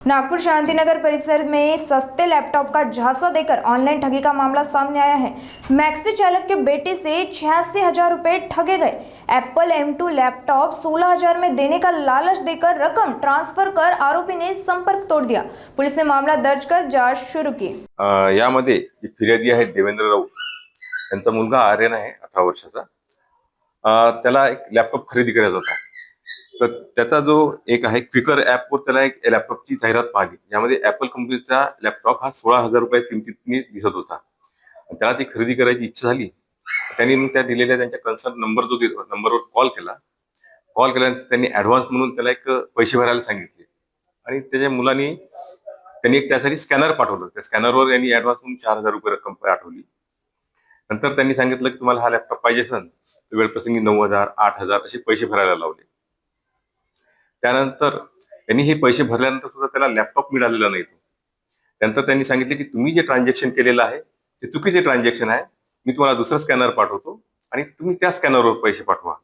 नागपुर शांतिनगर परिसर में सस्ते लैपटॉप का झांसा देकर ऑनलाइन ठगी का मामला सामने आया है। मैक्सी चालक के बेटे से 86,000 रुपए ठगे गए। एप्पल M2 लैपटॉप 16,000 में देने का लालच देकर रकम ट्रांसफर कर आरोपी ने संपर्क तोड़ दिया। पुलिस ने मामला दर्ज कर जांच शुरू की। यामध्ये जी फिर्यादी आहे देवेंद्र राऊत, त्यांचा मुलगा आर्यन आहे 18 वर्षाचा। त्याला एक लॅपटॉप खरेदी करायचा होता, तर त्याचा जो एक आहे क्विकर ॲपवर त्याला एक लॅपटॉपची जाहिरात पाहिली। यामध्ये ॲपल कंपनीचा लॅपटॉप हा 16,000 रुपये किमतीने दिसत होता। त्याला ती खरेदी करायची इच्छा झाली। त्यांनी मग त्या दिलेल्या त्यांच्या कन्सर्न नंबरवर कॉल केल्यानंतर त्यांनी ॲडव्हान्स म्हणून त्याला एक पैसे भरायला सांगितले आणि त्याच्या मुलांनी त्यांनी एक त्यासाठी स्कॅनर पाठवलं। त्या स्कॅनरवर यांनी ॲडव्हान्स म्हणून 4,000 रुपये रक्कम पाठवली। नंतर त्यांनी सांगितलं की तुम्हाला हा लॅपटॉप पाहिजे असेल तर वेळप्रसंगी 9,000 8,000 असे पैसे भरायला लावले। त्यानंतर त्यांनी हे पैसे भरल्यानंतर सुद्धा त्याला लॅपटॉप मिळालेला नाही। त्यानंतर त्यांनी सांगितले की तुम्ही जे ट्रान्झॅक्शन केलेलं आहे ते चुकीचे ट्रान्झॅक्शन आहे, मी तुम्हाला दुसरं स्कॅनर पाठवतो आणि तुम्ही त्या स्कॅनरवर पैसे पाठवा।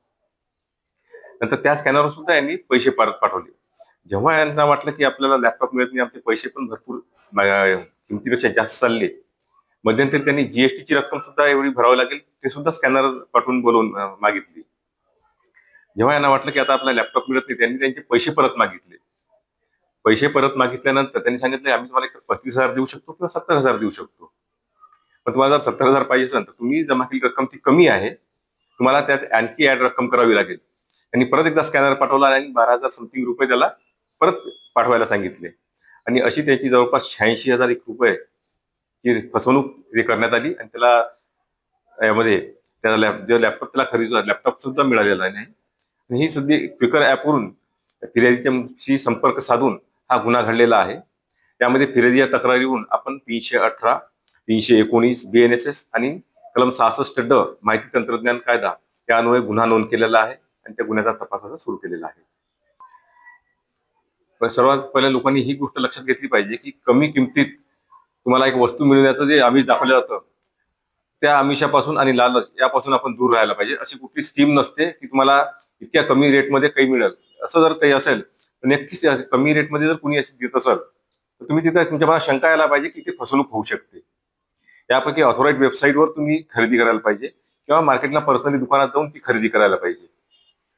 नंतर त्या स्कॅनरवर सुद्धा यांनी पैसे परत पाठवले। जेव्हा यांना वाटलं की आपल्याला लॅपटॉप मिळत नाही, आमचे पैसे पण भरपूर किमतीपेक्षा जास्त चालले, मध्यंतरी त्यांनी जीएसटीची रक्कम सुद्धा एवढी भरावी लागेल ते सुद्धा स्कॅनर पाठवून बोलवून मागितली। जेव्हा यांना वाटलं की आता आपला लॅपटॉप मिळत नाही, त्यांनी त्यांचे पैसे परत मागितले। पैसे परत मागितल्यानंतर त्यांनी सांगितले आम्ही तुम्हाला 35,000 देऊ शकतो किंवा 70,000 देऊ शकतो, पण तुम्हाला जर 70,000 पाहिजे असेल तर तुम्ही जमा केलेली रक्कम ती कमी आहे, तुम्हाला त्यात आणखी ऍड रक्कम करावी लागेल। त्यांनी परत एकदा स्कॅनर पाठवला आणि 12,000 समथिंग रुपये त्याला परत पाठवायला सांगितले आणि अशी त्याची जवळपास 86,000 रुपये ची फसवणूक करण्यात आली आणि त्याला यामध्ये त्याला जो लॅपटॉप त्याला खरेदी लॅपटॉप सुद्धा मिळालेला नाही। ही सध्या क्विकर ॲपवरून फिर्यादीशी संपर्क साधून हा गुन्हा घडलेला आहे। त्यामध्ये फिर्यादी या तक्रारीवरून आपण 318, 319 BNSS आणि कलम 66 माहिती तंत्रज्ञान कायदा या अन्वये गुन्हा नोंद केलेला आहे आणि त्या गुन्ह्याचा तपास आता सुरू केलेला आहे। पण सर्वात पहिले लोकांनी ही गोष्ट लक्षात घेतली पाहिजे की कमी किमतीत तुम्हाला एक वस्तू मिळण्याचं जे आमिष दाखवलं जातं, त्या आमिषापासून आणि लालच यापासून आपण दूर राहायला पाहिजे। अशी कुठली स्कीम नसते की तुम्हाला इतक्या कमी रेटमध्ये काही मिळेल। असं जर काही असेल तर नक्कीच कमी रेटमध्ये जर कुणी देत असेल तर तुम्ही तिथे तुमच्या मनात शंका यायला पाहिजे की ते फसवणूक होऊ शकते। यापैकी ऑथोराइज वेबसाईटवर तुम्ही खरेदी करायला पाहिजे किंवा मार्केटला पर्सनली दुकानात जाऊन ती खरेदी करायला पाहिजे,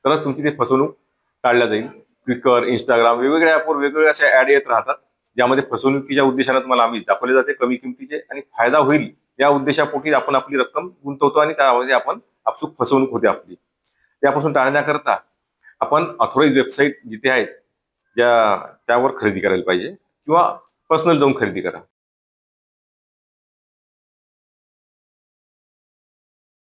तरच तुमची ती फसवणूक टाळल्या जाईल। क्विकर, इंस्टाग्राम वेगवेगळ्या ॲपवर वेगवेगळ्या अशा ॲड येत राहतात, ज्यामध्ये फसवणुकीच्या उद्देशाने तुम्हाला आमिष दाखवले जाते कमी किमतीचे आणि फायदा होईल या उद्देशापोटी आपण आपली रक्कम गुंतवतो आणि त्यामध्ये आपण आपसूक फसवणूक होते आपली। त्यापासून टाळण्याकरता आपण ऑथोराइज वेबसाईट जिथे आहेत त्यावर खरेदी करायला पाहिजे किंवा पर्सनल जाऊन खरेदी करा।